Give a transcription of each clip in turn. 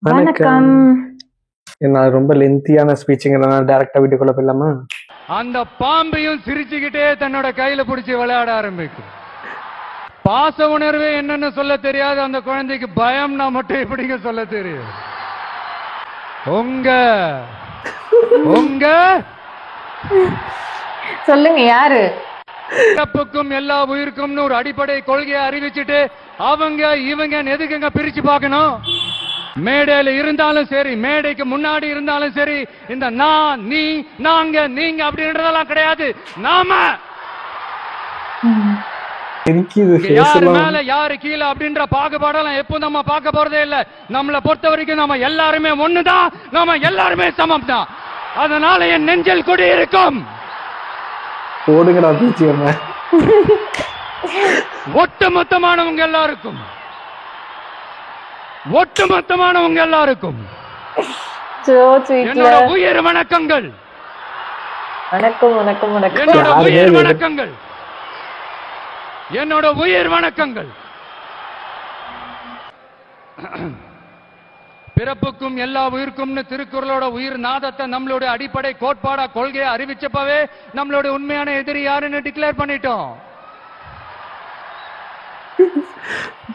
வணக்கம். என்ன ரொம்ப லென்த்தியான ஸ்பீச்சுங்கிறனால டைரக்டா வீட்டுக்குள்ள போயிடலாமா? அந்த பாம்பையும் சிரிச்சுக்கிட்டே தன்னோட கையில பிடிச்சி விளையாட ஆரம்பிக்கும். பாச உணர்வே என்னன்னு சொல்ல தெரியாது அந்த குழந்தைக்கு, பயம்னா மட்டும் எப்படிங்க சொல்ல தெரியும்? உங்க உங்க சொல்லுங்க யாரு? பிறப்புக்கும் எல்லா உயிருக்கும் ஒரு அடிப்படை கொள்கையை அறிவிச்சுட்டு அவங்க இவங்க எதுக்குங்க பிரிச்சு பார்க்கணும்? மேடையில இருந்தாலும் சரி, மேடைக்கு முன்னாடி இருந்தாலும் சரி, இந்த நான் நீ நாங்க நீங்க அப்படின்றதெல்லாம் கிடையாது. நாம யாரு மேல யாரு கீழே அப்படின்ற பாகுபாடெல்லாம் எப்போ நம்ம பார்க்க போறதே இல்ல. நம்மளை பொறுத்த வரைக்கும் நம்ம எல்லாருமே ஒண்ணுதான், நம்ம எல்லாருமே சமம் தான். அதனால என் நெஞ்சில் குடி இருக்கும். ஓடுங்கடா பூச்சியம்மா. ஒட்டுமொத்தமானவங்க எல்லாருக்கும், ஒட்டுமொத்தமானவங்க எல்லாருக்கும் என்னோட உயிர் வணக்கங்கள். வணக்கம் வணக்கம் வணக்கம். என்னோட உயிர் வணக்கங்கள், என்னோட உயிர் வணக்கங்கள். பிறப்புக்கும் எல்லா உயிருக்கும்னு திருக்குறளோட உயிர் நாதத்தை நம்மளோட அடிப்படை கோட்பாடா கொள்கையை அறிவிச்சப்பவே நம்மளோட உண்மையான எதிரி யாருன்னு டிக்ளேர் பண்ணிட்டோம்.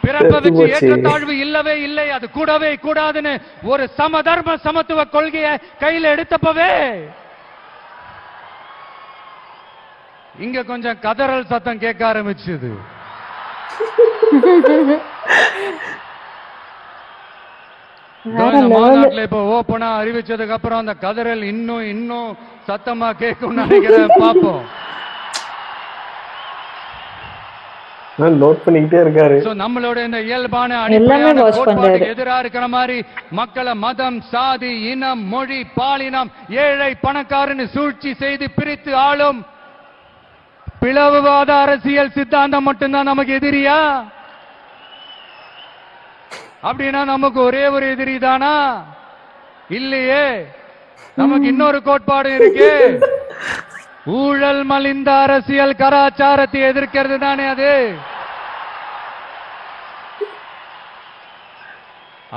பிறப்பை வச்சு ஏற்றத்தாழ்வு இல்லவே இல்லை, அது கூடவே கூடாதுன்னு ஒரு சமதர்ம சமத்துவ கொள்கையை கையில எடுத்தப்பவே இங்க கொஞ்சம் கதறல் சத்தம் கேட்க ஆரம்பிச்சது. மாநாட்டில் இப்ப ஓப்பனா அறிவிச்சதுக்கு அப்புறம் அந்த கதறல் இன்னும் இன்னும் சத்தமா கேட்கும் நினைக்கிறேன். பாப்போம். நோட் பண்ணிக்கிட்டே இருக்காரு. நம்மளோட இந்த இயல்பான அடிப்படையான கோட்பாட்டுக்கு எதிரா இருக்கிற மாதிரி மக்களை மதம், சாதி, இனம், மொழி, பாலினம், ஏழை பணக்காரன்னு சூழ்ச்சி செய்து பிரித்து ஆளும் பிளவுவாத அரசியல் சித்தாந்தம் மட்டும்தான் நமக்கு எதிரியா? அப்படின்னா நமக்கு ஒரே ஒரு எதிரி தானா? இல்லையே, நமக்கு இன்னொரு கோட்பாடு இருக்கு. ஊழல் மலிந்த அரசியல் கலாச்சாரத்தை எதிர்க்கிறது தானே அது.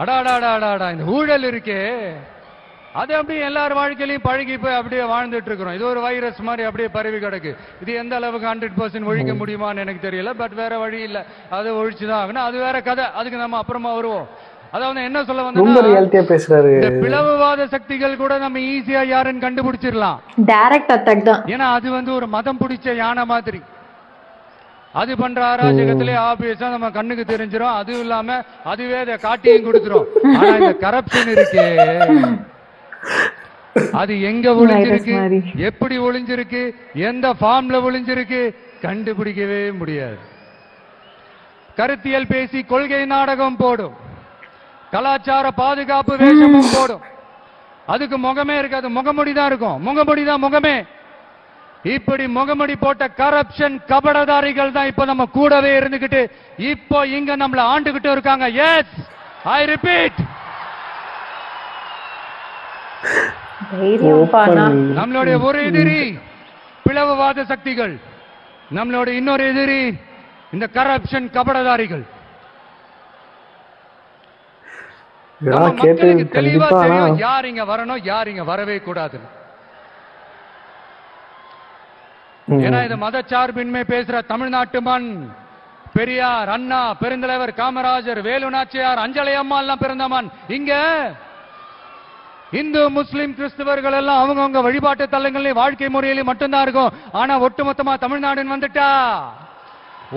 அடாடாடாடா, இந்த ஊழல் இருக்கே அது அப்படியே எல்லார் வாழ்க்கையிலையும் பழகி போய் அப்படியே வாழ்ந்துட்டு இருக்கிறோம். இது ஒரு வைரஸ் மாதிரி அப்படியே பரவி கிடக்கு. இது எந்த அளவுக்கு 100% ஒழிக்க முடியுமான்னு எனக்கு தெரியல. பட் வேற வழி இல்ல, அதை ஒழிச்சுதான் ஆகணும். அது வேற கதை, அதுக்கு நம்ம அப்புறமா வருவோம். அதாவது என்ன சொல்ல வந்து, பிளவுவாத சக்திகள் கூட நம்ம ஈஸியா யாருன்னு கண்டுபிடிச்சிடலாம். டைரக்ட் அட்டாக் தான். ஏன்னா அது வந்து ஒரு மதம் பிடிச்ச யானை மாதிரி. அது பண்ற அராஜகத்திலே ஆபியஸா நம்ம கண்ணுக்கு தெரிஞ்சிடும். அதுவும் இல்லாம அதுவே அதை காட்டியும் கொடுத்துரும். ஆனா இந்த கரப்ஷன் இருக்கே, அது எங்க ஒளிஞ்சிருக்கு, எப்படி ஒளிஞ்சிருக்கு, எந்த ஃபார்ம்ல ஒளிஞ்சிருக்கு கண்டுபிடிக்கவே முடியாது. கருத்தியல் பேசி கொள்கை நாடகம் போடும், கலாச்சார பாதுகாப்பு வேஷமும் போடும். அதுக்கு முகமே இருக்காது, முகமுடி தான் இருக்கும். முகமுடி தான் முகமே. இப்படி முகமுடி போட்ட கரப்ஷன் கபடதாரிகள் தான் இப்ப நம்ம கூடவே இருந்துகிட்டு இப்போ இங்க நம்மள ஆண்டுகிட்டு இருக்காங்க. Yes, I repeat. நம்மளுடைய ஒரு எதிரி பிளவுவாத சக்திகள், நம்மளோட இன்னொரு எதிரி இந்த கரப்ஷன் கபடதாரிகள். மக்களுக்கு தெளிவா தெரியும் யார் இங்க வரணும், யார் இங்க வரவே கூடாது. ஏன்னா இது மதச்சார்பின்மை பேசுற தமிழ்நாட்டு மண். பெரியார், அண்ணா, பெருந்தலைவர் காமராஜர், வேலு நாச்சியார், அஞ்சலை அம்மா எல்லாம் பிறந்த மண். இங்க இந்து, முஸ்லிம், கிறிஸ்தவர்கள் எல்லாம் அவங்கவுங்க வழிபாட்டு தலங்களில் வாழ்க்கை முறையிலும் மட்டும்தான் இருக்கும். ஆனா ஒட்டுமொத்தமா தமிழ்நாடுன்னு வந்துட்டா,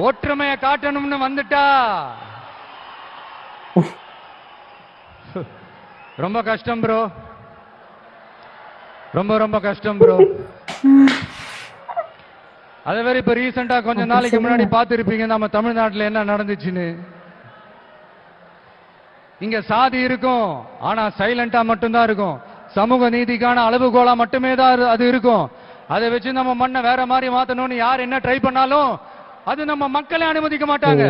ஒற்றுமையை காட்டணும்னு வந்துட்டா ரொம்ப கஷ்டம் ப்ரோ, ரொம்ப ரொம்ப கஷ்டம் ப்ரோ. அதே மாதிரி இப்ப ரீசெண்டா கொஞ்ச நாளைக்கு முன்னாடி பார்த்திருப்பீங்க நம்ம தமிழ்நாட்டில் என்ன நடந்துச்சுன்னு. இங்க சாதி இருக்கும், ஆனா சைலண்டா மட்டும்தான் இருக்கும். சமூக நீதிக்கான அளவுகோலா மட்டுமே தான் அது இருக்கும். அதை வச்சு நம்ம மண்ணை வேற மாதிரி மாத்தணும்னு யார் என்ன ட்ரை பண்ணாலும் அது நம்ம மக்களே அனுமதிக்க மாட்டாங்க.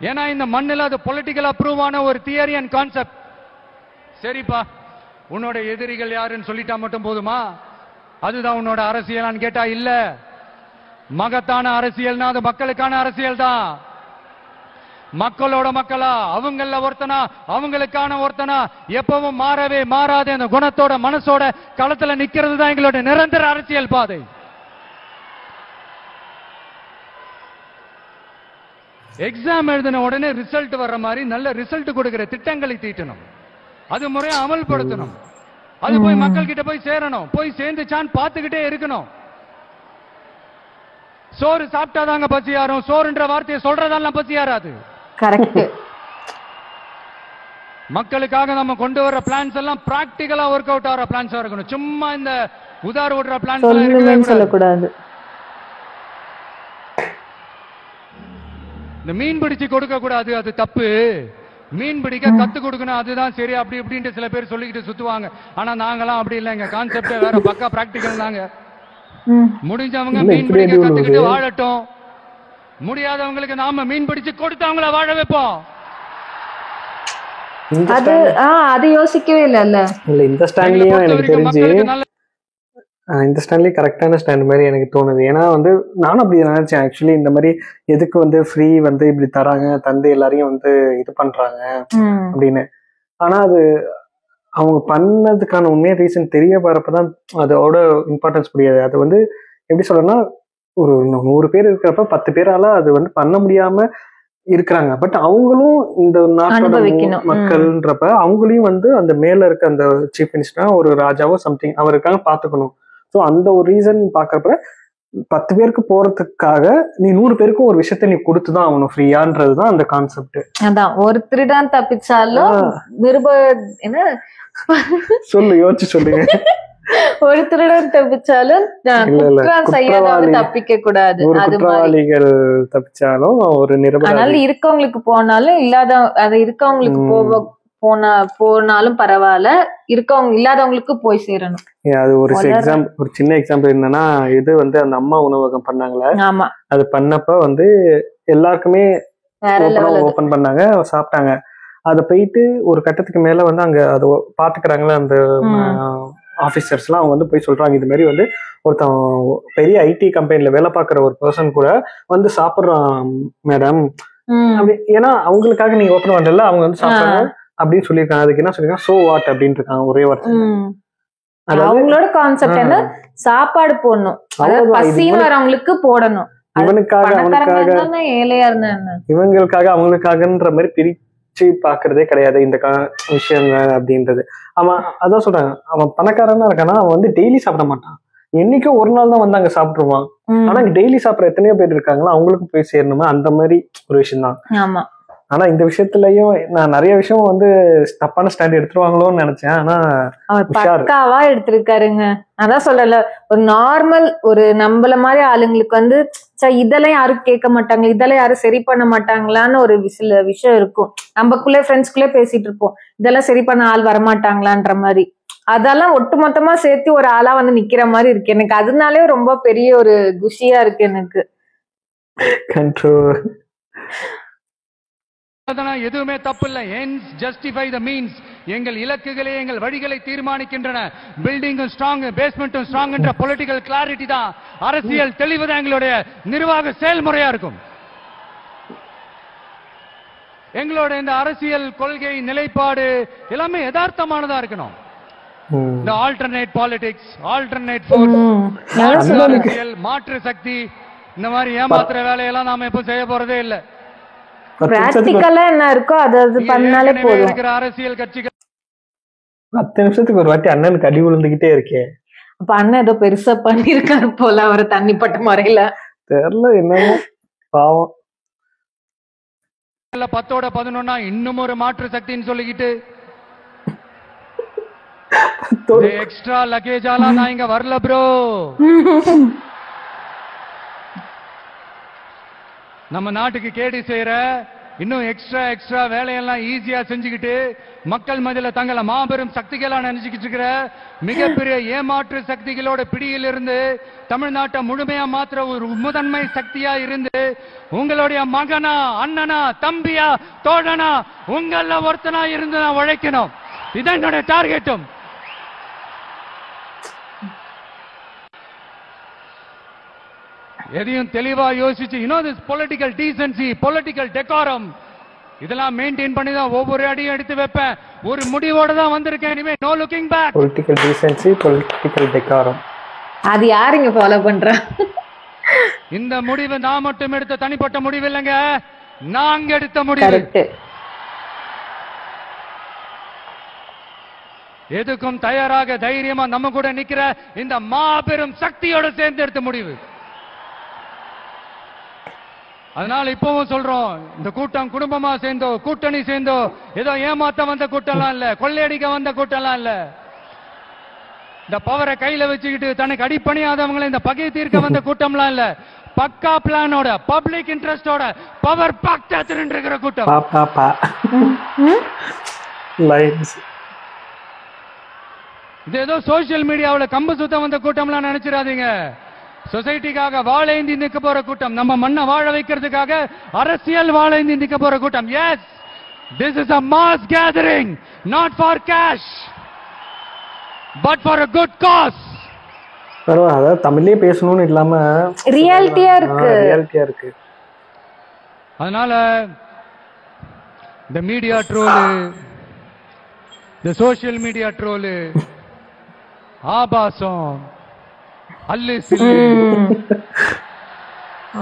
ஏன்னா இந்த மண்ணில் அது பொலிட்டிக்கல் அப்ரூவ் ஆன ஒரு தியரி அண்ட் கான்செப்ட். சரிப்பா, உன்னோட எதிரிகள் யாருன்னு சொல்லிட்டா மட்டும் போதுமா? அதுதான் உன்னோட அரசியலான்னு கேட்டா இல்ல. மகத்தான அரசியல்னா அது மக்களுக்கான அரசியல் தான். மக்களோட மக்களா, அவங்கள ஒருத்தனா, அவங்களுக்கான ஒருத்தனா, எப்பவும் மாறவே மாறாத அந்த குணத்தோட மனசோட களத்துல நிக்கிறது தான் எங்களோட நிரந்தர அரசியல் பாதை. எக்ஸாம் எழுதின உடனே ரிசல்ட் வர்ற மாதிரி நல்ல ரிசல்ட் கொடுக்கிற திட்டங்களை தீட்டணும், அது முறையா அமல்படுத்தணும், அது போய் மக்கள் கிட்ட போய் சேரணும், போய் சேர்ந்துச்சான்னு பார்த்துக்கிட்டே இருக்கணும். சோறு சாப்பிட்டாதாங்க பசி யாரும், சோறுன்ற வார்த்தையை சொல்றதெல்லாம் பசி யாராது. கரெக்ட். மக்களுக்காக நம்ம கொண்டு வர பிளான்ஸ் எல்லாம் பிராக்டிகலா ஒர்க் அவுட் ஆகிற பிளான்ஸா இருக்கணும். சும்மா இந்த உதார விடுற பிளான்ஸ் சொல்லக்கூடாது. இந்த மீன் பிடிச்சு கொடுக்க கூடாது, அது தப்பு. மீன் பிடிக்க கத்து கொடுக்கணும், அதுதான் சரி. அப்படி இப்படின்ட்டு சில பேர் சொல்லிக்கிட்டு சுத்துவாங்க. ஆனா நாங்கெல்லாம் அப்படி இல்லைங்க, கான்செப்டே வேற, பக்கா பிராக்டிகல் தாங்க. முடிஞ்சவங்க மீன் பிடிக்க கத்துக்கிட்டு வாழட்டும், முடியாதவங்களுக்கு நாம மீன் பிடிச்சு கொடுத்து அவங்கள வாழ வைப்போம். அது யோசிக்கவே இல்ல. இந்த ஸ்டாண்ட்லயும் எனக்கு தெரிஞ்சு இந்த ஸ்டாண்ட்லயே கரெக்டான ஸ்டாண்ட் மாதிரி எனக்கு தோணுது. ஏன்னா வந்து நானும் அப்படி நினைச்சேன். ஆக்சுவலி இந்த மாதிரி எதுக்கு வந்து ஃப்ரீ வந்து இப்படி தராங்க, தந்து எல்லாரையும் வந்து இது பண்றாங்க அப்படின்னு. ஆனா அது அவங்க பண்ணதுக்கான உண்மையான ரீசன் தெரிய வரப்பதான் அதோட இம்பார்ட்டன்ஸ் புரியாது. அது வந்து எப்படி சொல்றேன்னா, ஒரு 100 பேர் இருக்கிறப்ப 10 பேரால அது வந்து பண்ண முடியாம இருக்கிறாங்க. பட் அவங்களும் இந்த நாட்டோட மக்கள்ன்றப்ப அவங்களையும் வந்து அந்த மேல இருக்க அந்த சீஃப் மினிஸ்டரா ஒரு ராஜாவோ சம்திங் அவருக்காக பாத்துக்கணும். ஸோ அந்த ஒரு ரீசன் பாக்குறப்ப 10 பேருக்கு போறதுக்காக நீ 100 பேருக்கும் ஒரு விஷயத்த நீ கொடுத்துதான் ஆகணும் ஃப்ரீயான்றதுதான் அந்த கான்செப்ட். அதான் ஒரு திருடன் தப்பிச்சாலும் என்ன சொல்லு, யோசிச்சு சொல்லுங்க. ஒரு திருடன் தப்பிச்சாலும் தப்பிக்க கூடாது, குற்றவாளிகள் தப்பிச்சாலும் ஒரு அதனால இருக்கவங்களுக்கு போனாலும் இல்லாத அது இருக்கவங்களுக்கு போனாலும் பரவாயில்ல, இருக்கவங்க இல்லாதவங்களுக்கு போய் சேரணும். அது ஒரு ஒரு சின்ன எக்ஸாம்பிள் என்னன்னா, இது வந்து அந்த அம்மா உணவகம் பண்ணாங்களே, ஆமா, அது பண்ணப்ப வந்து எல்லாருக்குமே ஓபன் பண்ணாங்க, சாப்பிட்டாங்க. அதை போயிட்டு ஒரு கட்டத்துக்கு மேல வந்து அங்க அதை பாத்துக்கிறாங்களே அந்த ஆபீசர்ஸ்லாம், அவங்க வந்து போய் சொல்றாங்க இது மாதிரி வந்து ஒருத்தன் பெரிய ஐடி கம்பெனில வேலை பார்க்குற ஒரு பர்சன் கூட வந்து சாப்பிடுறான் மேடம் அப்படி. ஏன்னா அவங்களுக்காக நீங்க ஓப்பன் பண்ணல, அவங்க வந்து சாப்பிடுறாங்க அப்படின்னு சொல்லியிருக்காங்க. அதுக்கு என்ன சொல்லிருக்காங்க, சோ வாட் அப்படின்னு இருக்காங்க ஒரே வார்த்தை. அவங்களோட கான்செப்ட் என்ன, சாப்பாடு போடணும், பசின்னு வரவங்களுக்கு போடணும், இவனுக்காக அவனுக்காக ஏழையா இருந்தா இவங்களுக்காக அவங்களுக்காகன்ற மாதிரி பிரிச்சு பாக்குறதே கிடையாது இந்த விஷயங்கள் அப்படின்றது. அவன் அதான் சொல்றாங்க, அவன் பணக்காரனா இருக்கானா, அவன் வந்து டெய்லி சாப்பிட மாட்டான், என்னைக்கோ ஒரு நாள் தான் வந்து அங்க சாப்பிட்டுருவான். ஆனா டெய்லி சாப்பிட்ற எத்தனையோ பேர் இருக்காங்களா, அவங்களுக்கு போய் சேரணுமா, அந்த மாதிரி ஒரு விஷயம் தான். ஆனா இந்த விஷயத்துலயும் நான் நிறைய விஷயம் வந்து தப்பான ஸ்டாண்ட் எடுத்துருவாங்களோன்னு நினைச்சேன். ஆனா பக்காவா எடுத்திருக்காருங்க. அதான் சொல்லல, ஒரு நார்மல் ஒரு நம்மள மாதிரி ஆளுங்களுக்கு வந்து இதெல்லாம் யாரும் கேட்க மாட்டாங்க, இதெல்லாம் யாரும் சரி பண்ண மாட்டாங்களான்னு ஒரு சில விஷயம் இருக்கும். நம்மக்குள்ளே ஃப்ரெண்ட்ஸ்குள்ளே பேசிட்டு இருப்போம், இதெல்லாம் சரி பண்ண ஆள் வரமாட்டாங்களான்ற மாதிரி. அதெல்லாம் ஒட்டுமொத்தமா சேர்த்து ஒரு ஆளா வந்து நிக்கிற மாதிரி இருக்கு எனக்கு. அதனாலே ரொம்ப பெரிய ஒரு குஷியா இருக்கு எனக்கு. கண்ட்ரோல் எதுவுமே தப்பு இல்லை. ends justify the means. எங்கள் இலக்குகளே எங்கள் வழிகளை தீர்மானிக்கின்றன. பில்டிங்கும் ஸ்ட்ராங், பேஸ்மெண்ட்டும் ஸ்ட்ராங் என்ற பொலிட்டிக்கல் கிளாரிட்டி தான், அரசியல் தெளிவு தான் எங்களுடைய நிர்வாக செயல்முறையா இருக்கும். எங்களோட இந்த அரசியல் கொள்கை நிலைப்பாடு எல்லாமே யதார்த்தமானதா இருக்கணும். இந்த ஆல்டர்னேட் பாலிடிக்ஸ், ஆல்டர்னேட் ஃபோர்ஸ், அரசியல் மாற்று சக்தி, இந்த மாதிரி ஏமாத்துற வேலையெல்லாம் நாம எப்ப செய்ய போறதே இல்லை. பிராக்டிகலா என்ன இருக்கோ அது பண்ணாலே போதும். அரசியல் கட்சிகள் 10 நிமிஷத்துக்கு ஒரு வாட்டி அண்ணனுக்கு அடி விழுந்துகிட்டே இருக்கே. அப்ப அண்ணன் ஏதோ பெருசா பண்ணிருக்காரு போல, அவரை தண்ணிப்பட்ட முறையில தெரியல என்னமோ பாவம். 10ஓட 11 இன்னும் ஒரு மாற்று சக்தின்னு சொல்லிக்கிட்டு எக்ஸ்ட்ரா லக்கேஜாலாம் நான் இங்க வரல ப்ரோ. நம்ம நாட்டுக்கு கேடு செய்யற இன்னும் எக்ஸ்ட்ரா வேலையெல்லாம் ஈஸியா செஞ்சுக்கிட்டு மக்கள் மத்தியில தங்களை மாபெரும் சக்திகளா நினைச்சுக்கிட்டு இருக்கிற மிகப்பெரிய ஏமாற்று சக்திகளோட பிடியில் இருந்து தமிழ்நாட்டை முழுமையா மாத்திர ஒரு முதன்மை சக்தியா இருந்து உங்களுடைய மகனா, அண்ணனா, தம்பியா, தோழனா, உங்கள ஒருத்தனா இருந்து நான் உழைக்கணும். இதான் என்னுடைய டார்கெட்டும். எதையும் தெளிவா யோசிச்சு, this political decency, political decorum, இதெல்லாம் மெயின்டைன் பண்ணி தான் ஒவ்வொரு அடியும் எடுத்து வைப்பேன். ஒரு முடிவோட தான் வந்திருக்கேன். இனிமே no looking back. Political decency, political decorum. அது யாருங்க ஃபாலோ பண்றா? இந்த முடிவு நான் மட்டும் எடுத்த தனிப்பட்ட முடிவு இல்லைங்க, நாங்க எடுத்த முடிவு. கரெக்ட். எதுக்கும் தயாராக தைரியமா நம்ம கூட நிக்கிற இந்த மாபெரும் சக்தியோட சேர்ந்து எடுத்த முடிவு. அதனால இப்பவும் சொல்றோம், இந்த கூட்டம் குடும்பமா சேர்ந்தோ கூட்டணி சேர்ந்தோ ஏதோ ஏமாத்த வந்த கூட்டம்லாம் இல்ல, கொள்ளையடிக்க வந்த கூட்டம்லாம் இல்ல. இந்த பவரை கையில வச்சுக்கிட்டு தனக்கு அடிப்பணியாதவங்களை இந்த பகை தீர்க்க வந்த கூட்டம்லாம் இல்ல. பக்கா பிளானோட, பப்ளிக் இன்ட்ரெஸ்டோட பவர் பாக்டா திருண்டிருக்கிற கூட்டம். இது ஏதோ சோசியல் மீடியாவுல கம்பு சுத்த வந்த கூட்டம்லாம் நினைச்சிடாதீங்க. சொசைட்டிக்காக வாழேந்தி நிக்க போற கூட்டம், நம்ம மண்ணை வாழ வைக்கிறதுக்காக அரசியல் வாழேந்தி நிக்க போற கூட்டம். Yes, this is a mass gathering, not for cash but for a good cause. பரவாயில்ல, அதாவது தமிழ்லயே பேசணும்னு இல்லாம ரியாலிட்டியா இருக்கு. அதனால இந்த மீடியா ட்ரோலு, இந்த சோசியல் மீடியா ட்ரோலு, ஆபாசம், அல்லு சில்லு,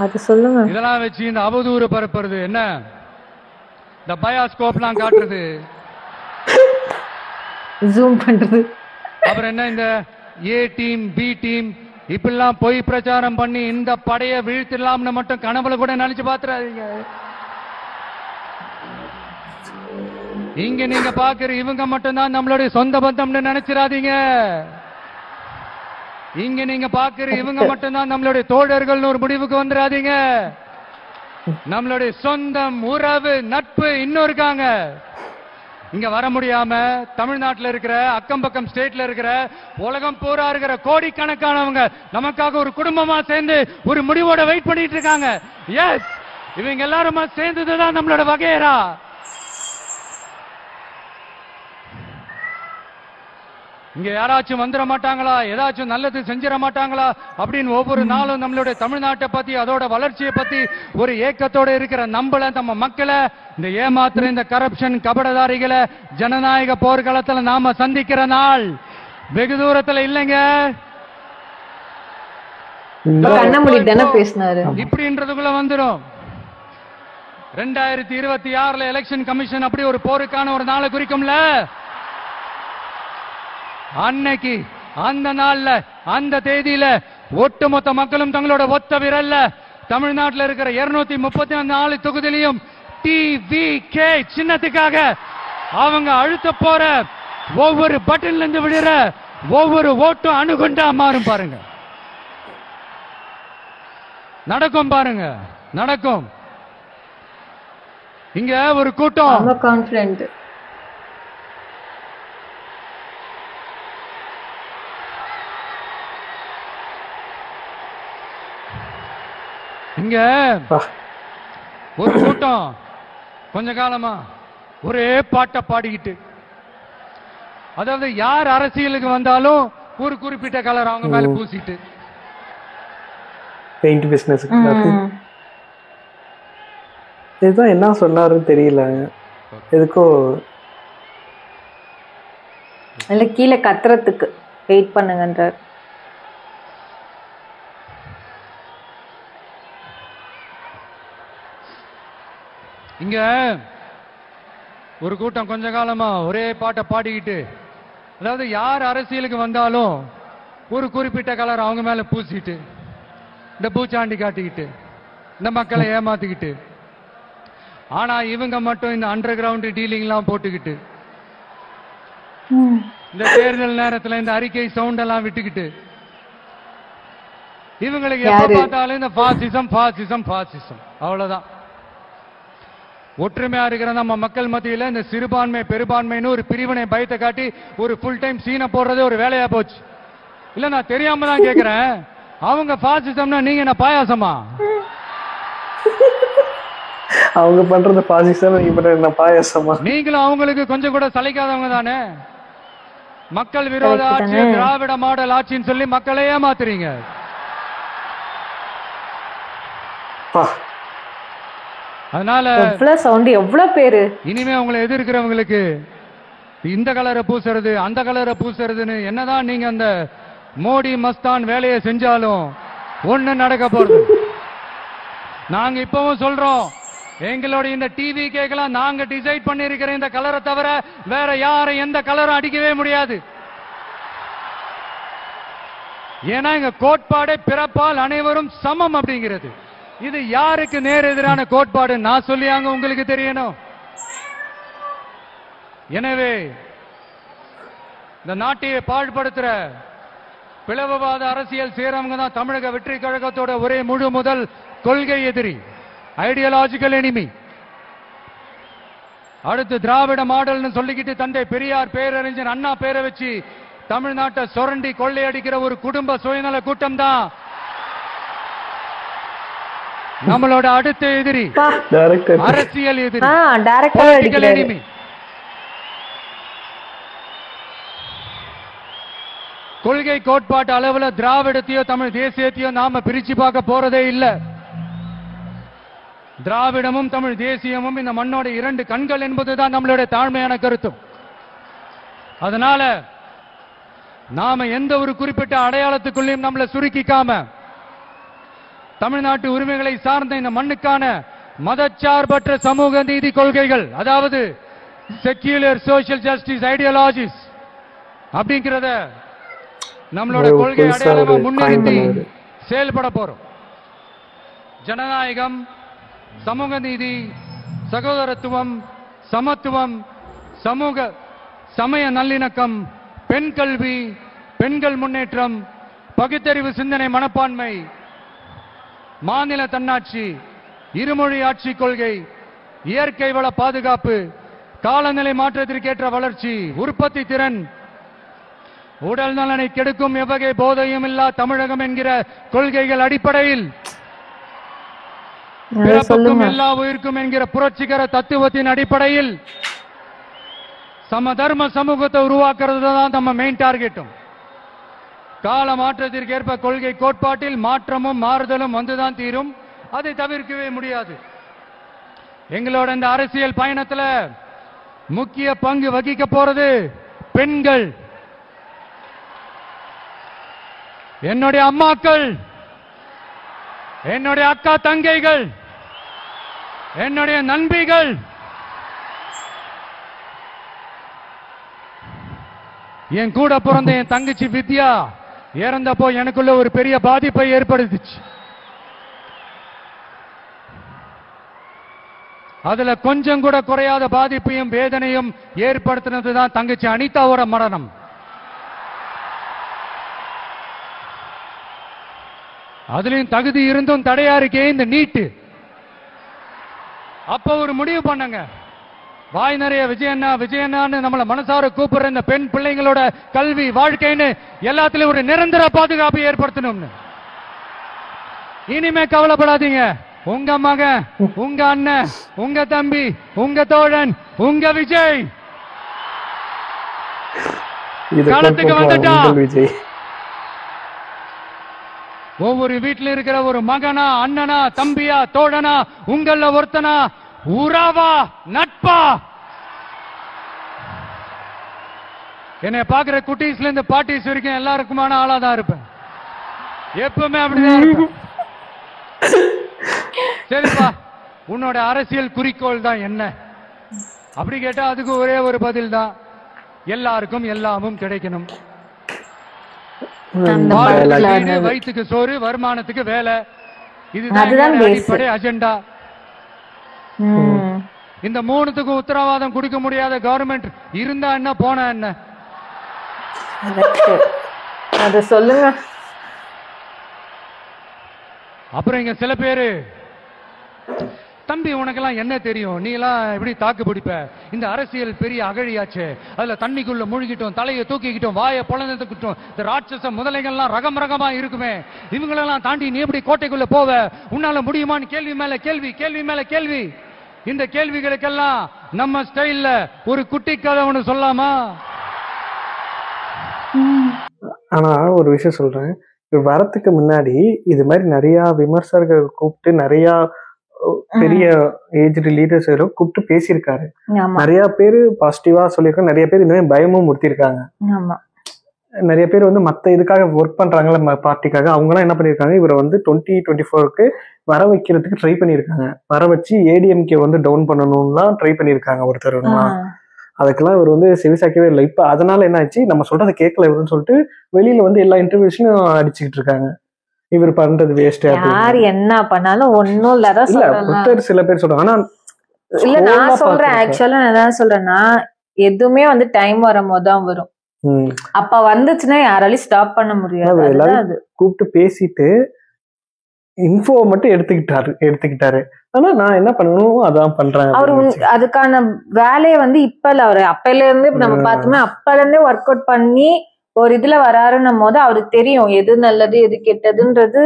அது சொல்லுங்க. இதெல்லாம் வச்சு இந்த அவதூறு பரப்புறது என்ன, இந்த பயாஸ்கோப்லாம் காட்டுறது, ஜூம் பண்றது, அப்புறம் என்ன இந்த ஏ டீம் பி டீம் இப்பெல்லாம் பொய் பிரச்சாரம் பண்ணி இந்த படையை வீழ்த்திடலாம்னு மட்டும் கனவுல கூட நினைச்சு பாத்துறாதீங்க. இங்க நீங்க பாக்குற இவங்க மட்டும்தான் நம்மளுடைய சொந்த பந்தம்னு நினைச்சிடாதீங்க. இங்க நீங்க பாக்குற இவங்க மட்டும்தான் நம்மளுடைய தோழர்கள் ஒரு முடிவுக்கு வந்துடாதீங்க. நம்மளுடைய சொந்தம், உறவு, நட்பு இன்னும் இருக்காங்க. இங்க வர முடியாம தமிழ்நாட்டில் இருக்கிற, அக்கம் பக்கம் ஸ்டேட்ல இருக்கிற, உலகம் பூரா இருக்கிற கோடிக்கணக்கானவங்க நமக்காக ஒரு குடும்பமா சேர்ந்து ஒரு முடிவோட வெயிட் பண்ணிட்டு இருக்காங்க. எஸ், இவங்க எல்லாருமா சேர்ந்ததுதான் நம்மளோட வகையரா. இங்க யாராச்சும் வந்துட மாட்டாங்களா, ஏதாச்சும் நல்லது செஞ்சிட மாட்டாங்களா அப்படின்னு ஒவ்வொரு நாளும் நம்மளுடைய தமிழ்நாட்டை பத்தி, அதோட வளர்ச்சியை பத்தி ஒரு ஏக்கத்தோட இருக்கிற நம்மள, நம்ம மக்களை, இந்த ஏமாத்துற இந்த கரப்ஷன் கபடதாரிகளை ஜனநாயக போர்க்களத்துல நாம சந்திக்கிற நாள் வெகு தூரத்துல இல்லைங்க. இப்படின்றதுக்குள்ள வந்துடும். 2026 எலெக்ஷன் கமிஷன் அப்படி ஒரு போருக்கான ஒரு நாளை குறிக்கும்ல. அன்னைக்கு, அந்த நாள்ல, அந்த தேதியில ஒட்டுமொத்த மக்களும் தங்களோட ஒத்த விரல்ல தமிழ்நாட்டில் இருக்கிற 234 தொகுதியிலையும் TVK சின்னத்துக்காக அவங்க அழுத்த போற ஒவ்வொரு பட்டன்ல இருந்து விடுற ஒவ்வொரு ஓட்டும் அணுகுண்டா மாறும். பாருங்க, நடக்கும். பாருங்க, நடக்கும். இங்க ஒரு கூட்டம் கான்ஃபிடென்ட். இங்க ஒரு கூட்டம் கொஞ்ச காலமா ஒரே பாட்டை பாடிக்கிட்டு, அதாவது யார் அரசியலுக்கு வந்தாலும் ஒரு குறிப்பிட்ட கலர் அவங்க மேல பூசிட்டு, பெயிண்ட் பிசினஸ். இதுதான் என்ன சொன்னாருன்னு தெரியல. எதுக்கோ இல்ல, கீழே கத்துறதுக்கு வெயிட் பண்ணுங்கன்றார். இங்க ஒரு கூட்டம் கொஞ்ச காலமா ஒரே பாட்டை பாடிக்கிட்டு, அதாவது யார் அரசியலுக்கு வந்தாலும் ஒரு குறிப்பிட்ட கலர் அவங்க மேல பூசிட்டு, இந்த பூச்சாண்டி காட்டிக்கிட்டு, இந்த மக்களை ஏமாத்திக்கிட்டு, ஆனா இவங்க மட்டும் இந்த அண்டர் கிரவுண்ட் டீலிங் எல்லாம் போட்டுக்கிட்டு, இந்த தேர்தல் நேரத்தில் இந்த அறிக்கை சவுண்ட் எல்லாம் விட்டுக்கிட்டு, இவங்களுக்கு எப்ப பார்த்தாலும் இந்த பாசிசம் பாசிசம் பாசிசம் அவ்வளவுதான். ஒற்றுமையா இருக்கிற நம்ம மக்கள் மத்தியில இந்த சிறுபான்மை பெரும்பான்மைன்னு ஒரு பிரிவினை பயத்தை காட்டி ஒரு ஃபுல் டைம் சீனை போடுறதே ஒரு வேலையா போச்சு. இல்ல, நான் தெரியாம தான் கேக்குறேன், அவங்க பாசிசம்னா நீங்க என்ன பாயாசமா? அவங்க பண்றது பாசிசம், என்ன பாயாசமா? நீங்களும் அவங்களுக்கு கொஞ்சம் கூட சளைக்காதவங்க தானே. மக்கள் விரோத ஆட்சி, திராவிட மாடல் ஆட்சின்னு சொல்லி மக்களை ஏமாத்துறீங்க. அதனால எவ்வளவு சவுண்ட், எவ்வளவு பேரு. இனிமே உங்களை எதிர்க்கிறவங்களுக்கு இந்த கலரை பூசுறது அந்த கலரை பூசுறதுன்னு என்னதான் நீங்க அந்த மோடி மஸ்தான் வேலையை செஞ்சாலும் ஒண்ணு நடக்க போறது. நாங்க இப்பவும் சொல்றோம், எங்களுடைய இந்த டிவி கேக்கலாம் நாங்க டிசைட் பண்ணி இருக்கிற இந்த கலரை தவிர வேற யாரும் எந்த கலரும் அடிக்கவே முடியாது. ஏன்னா எங்க கோட்பாடே பிறப்பால் அனைவரும் சமம் அப்படிங்கிறது. இது யாருக்கு நேர் எதிரான கோட்பாடு நான் சொல்லியாங்க உங்களுக்கு தெரியணும். எனவே இந்த நாட்டையை பாழ்படுத்துற பிளவுவாத அரசியல் செய்யறவங்க தான் தமிழக வெற்றி கழகத்தோட ஒரே முழு முதல் கொள்கை எதிரி, ஐடியாலஜிக்கல் எனிமி. அடுத்து திராவிட மாடல்னு சொல்லிக்கிட்டு தந்தை பெரியார் பேரறிஞர் அண்ணா பேரை வச்சு தமிழ்நாட்டை சுரண்டி கொள்ளையடிக்கிற ஒரு குடும்ப சுயநல கூட்டம் தான் நம்மளோட அடுத்த எதிரி, அரசியல் எதிரி, பொலிட்டிக்கல் எனிமி. கொள்கை கோட்பாட்டு அளவுல திராவிடத்தையோ தமிழ் தேசியத்தையோ நாம பிரிச்சு பார்க்க போறதே இல்ல. திராவிடமும் தமிழ் தேசியமும் இந்த மண்ணோட இரண்டு கண்கள் என்பதுதான் நம்மளுடைய தாழ்மையான கருத்தும். அதனால நாம எந்த ஒரு குறிப்பிட்ட அடையாளத்துக்குள்ளேயும் நம்மளை சுருக்கிக்காம தமிழ்நாட்டு உரிமைகளை சார்ந்த இந்த மண்ணுக்கான மதச்சார்பற்ற சமூக நீதி கொள்கைகள், அதாவது செக்யூலர் சோசியல் ஜஸ்டிஸ் ஐடியாலஜிஸ் அப்படிங்கிறத நம்மளோட கொள்கை அடையாளமா முன்னிறுத்தி செயல்பட போறோம். ஜனநாயகம், சமூக நீதி, சகோதரத்துவம், சமத்துவம், சமூக சமய நல்லிணக்கம், பெண் கல்வி, பெண்கள் முன்னேற்றம், பகுத்தறிவு சிந்தனை மனப்பான்மை, மாநில தன்னாட்சி, இருமொழி ஆட்சி கொள்கை, இயற்கை வள பாதுகாப்பு, காலநிலை மாற்றத்திற்கேற்ற வளர்ச்சி, உற்பத்தி திறன், உடல் நலனை கெடுக்கும் எவ்வகை போதையும் இல்லா தமிழகம் என்கிற கொள்கைகள் அடிப்படையில் பிறப்புக்கும் எல்லா உயிர்க்கும் என்கிற புரட்சிகர தத்துவத்தின் அடிப்படையில் சமதர்ம சமூகத்தை உருவாக்குறது தான் நம்ம மெயின் டார்கெட்டும். கால மாற்றத்திற்கேற்ப கொள்கை கோட்பாட்டில் மாற்றமும் மாறுதலும் வந்துதான் தீரும். அதை தவிர்க்கவே முடியாது. எங்களோட இந்த அரசியல் பயணத்துல முக்கிய பங்கு வகிக்க போறது பெண்கள், என்னுடைய அம்மாக்கள், என்னுடைய அக்கா தங்கைகள், என்னுடைய நண்பிகள், என் கூட பிறந்த என் தங்கச்சி வித்யா இறந்தப்போ எனக்குள்ள ஒரு பெரிய பாதிப்பை ஏற்படுத்துச்சு. அதுல கொஞ்சம் கூட குறையாத பாதிப்பையும் வேதனையும் ஏற்படுத்தினதுதான் தங்கச்சி அனிதாவோட மரணம். அதுலயும் தகுதி இருந்தும் தடையா இருக்கே இந்த நீட்டு. அப்ப ஒரு முடிவு பண்ணங்க, வாய் நிறைய விஜயண்ணா விஜயண்ணான்னு நம்மள மனசார கூப்பிடுற இந்த பெண் பிள்ளைங்களோட கல்வி வாழ்க்கைன்னு எல்லாத்திலும் ஒரு நிரந்தர பாதுகாப்பு ஏற்படுத்தணும்னு. இனிமே கவலைப்படாதீங்க, உங்க மகன், உங்க அண்ணன், உங்க தம்பி, உங்க தோழன், உங்க விஜய் களத்துக்கு வந்துட்டா. ஒவ்வொரு வீட்டில் இருக்கிற ஒரு மகனா, அண்ணனா, தம்பியா, தோழனா, உங்கள ஒருத்தனா, உறவா, நட்பா, என்னை பாக்குற குட்டீஸ்ல இருந்து பாட்டிஸ் வரைக்கும் எல்லாருக்குமான ஆளாதான் இருப்பேன். எப்பவுமே அப்படிதான் இருப்பேன். சரிப்பா, உன்னோட அரசியல் குறிக்கோள் தான் என்ன அப்படி கேட்டா அதுக்கு ஒரே ஒரு பதில் தான், எல்லாருக்கும் எல்லாமும் கிடைக்கணும். வயிற்றுக்கு சோறு, வருமானத்துக்கு வேலை, இதுதான் அடிப்படை அஜெண்டா. இந்த மூணுத்துக்கும் உத்தரவாதம் கொடுக்க முடியாத கவர்மெண்ட் இருந்தா என்ன, போனா என்ன? அத சொல்லுங்க. அப்புறம் இங்க சில பேரு, தம்பி உனக்கெல்லாம் என்ன தெரியும், நீ எல்லாம் எப்படி தாக்கு பிடிப்ப, இந்த அரசியல் பெரிய அகழியாச்சு, அதுல தண்ணிக்குள்ள மூழ்கிட்டோம், தலையை தூக்கிக்கிட்டோம், வாயை பொழந்துக்கிட்டோம், இந்த ராட்சச முதலைகள்லாம் ரகம் ரகமா இருக்குமே, இவங்களெல்லாம் தாண்டி நீ எப்படி கோட்டைக்குள்ள போவ, உன்னால முடியுமான்னு கேள்வி மேல கேள்வி, கேள்வி மேல கேள்வி. இந்த கேள்விகளுக்கெல்லாம் நம்ம ஸ்டைல்ல ஒரு குட்டி கதை ஒண்ணு சொல்லாமா? ஆனா ஒரு விஷயம் சொல்றேன், வரத்துக்கு முன்னாடி இது மாதிரி நிறைய விமர்சகர்கள் கூப்பிட்டு நிறைய பெரிய ஏஜ்டு லீடர்ஸ் கூப்பிட்டு பேசியிருக்காரு. ஆமா நிறைய பேர் பாசிட்டிவா சொல்லியிருக்காங்க, நிறைய பேர் இந்த மாதிரி பயமும் முறுத்திருக்காங்க. ஆமா நிறைய பேர் வந்து மத்த இதுக்காக ஒர்க் பண்றாங்கல்ல பார்ட்டிக்காக, அவங்க எல்லாம் என்ன பண்ணிருக்காங்க, இவரை வந்து 2024க்கு வர வைக்கிறதுக்கு ட்ரை பண்ணியிருக்காங்க. வர வச்சு ஏடிஎம்கே வந்து டவுன் பண்ணணும்லாம் ட்ரை பண்ணியிருக்காங்க ஒருத்தர். அதுக்கெல்லாம் இவர் வந்து செவிசாக்கவே இல்லை. இப்ப அதனால என்ன ஆச்சு, நம்ம சொல்றதை கேட்கல இவருன்னு சொல்லிட்டு வெளியில வந்து எல்லா இன்டர்வியூஸ்லயும் அடிச்சுக்கிட்டு இருக்காங்க, இவர் பண்றது வேஸ்ட். யார் என்ன பண்ணாலும் ஒன்னும் இல்ல. சில பேர் சொல்றாங்க. ஆனா இல்ல நான் சொல்றேன், ஆக்சுவலா நான் என்ன சொல்றேன்னா, எதுவுமே வந்து டைம் வரும்போது தான் வரும். அப்ப வந்துச்சுன்னா யாராலையும் ஸ்டாப் பண்ண முடியாது. எல்லாரும் கூப்பிட்டு பேசிட்டு இன்ஃபோ மட்டும் எடுத்துக்கிட்டாரு. ஆனா நான் என்ன பண்ணணும் அதான் பண்றேன். அவரு அதுக்கான வேலையை வந்து இப்ப இல்ல, அவரு அப்பையில இருந்து நம்ம பார்த்தோமே அப்பல இருந்தே ஒர்க் அவுட் பண்ணி ஒரு இதுல வராருன்னும் போது அவருக்கு தெரியும் எது நல்லது எது கெட்டதுன்றது.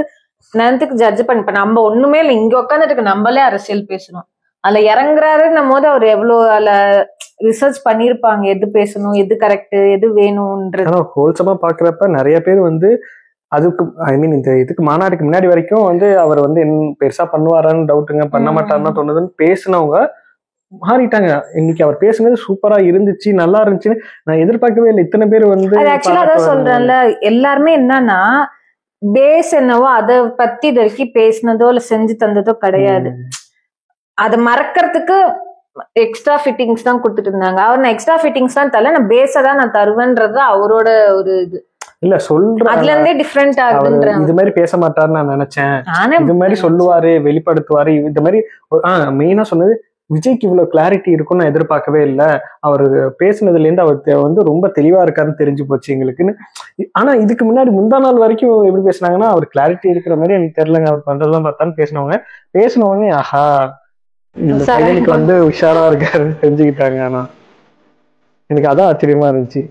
நேரத்துக்கு ஜட்ஜ் பண்ணி, இப்ப நம்ம ஒண்ணுமே இல்லை, இங்க உட்காந்துட்டு நம்மளே அரசியல் பேசணும், அதுல இறங்குறாருன்னும் போது அவர் எவ்வளவு அதுல ரிசர்ச் பண்ணிருப்பாங்க, எது பேசணும் எது கரெக்ட் எது வேணும்ன்றது. ஹோல்சமா பாக்குறப்ப நிறைய பேர் வந்து அதுக்கு இந்த இதுக்கு மாநாடுக்கு முன்னாடி வரைக்கும் வந்து அவர் வந்து பெருசா பண்ணுவாரான்னு டவுட்டுங்க, பண்ண மாட்டாருன்னு தோணுதுன்னு பேசினவங்க மாறிட்டாங்க. இன்னைக்கு அவர் பேசுனது சூப்பரா இருந்துச்சு, நல்லா இருந்துச்சுன்னு நான் எதிர்பார்க்கவே இல்லை. இத்தனை பேர் வந்து அதான் சொல்றேன்ல, எல்லாருமே என்னன்னா பேஸ் என்னவோ அதை பத்தி இது வரைக்கும் பேசினதோ இல்ல செஞ்சு தந்ததோ கிடையாது. அதை மறக்கிறதுக்கு எக்ஸ்ட்ரா ஃபிட்டிங்ஸ் தான் கொடுத்துட்டு இருந்தாங்க. அவர் எக்ஸ்ட்ரா ஃபிட்டிங்ஸ் தான் தரல, நான் பேஸ தான் நான் தருவேன்றது அவரோட ஒரு இது இல்ல சொல்றேன். அதுல இருந்தே டிஃபரெண்ட் ஆகுதுன்ற. இது மாதிரி பேச மாட்டாருன்னு நான் நினைச்சேன், இது மாதிரி சொல்லுவாரு வெளிப்படுத்துவாரு. இந்த மாதிரி மெயினா சொன்னது விஜய்க்கு இவ்வளவு கிளாரிட்டி இருக்கும்னு நான் எதிர்பார்க்கவே இல்லை. அவர் பேசுனதுல இருந்து அவர் வந்து ரொம்ப தெளிவா இருக்காருன்னு தெரிஞ்சு போச்சு எங்களுக்குன்னு. ஆனா இதுக்கு முன்னாடி முந்தா நாள் வரைக்கும் எப்படி பேசினாங்கன்னா, அவர் கிளாரிட்டி இருக்கிற மாதிரி எனக்கு தெரியலங்க, அவர் பண்றதுதான் பார்த்தான்னு பேசினவங்க ஆஹா இந்த பையனுக்கு வந்து உஷாரா இருக்காருன்னு தெரிஞ்சுக்கிட்டாங்க. ஆனா எனக்கு அதான் ஆச்சரியமா இருந்துச்சு.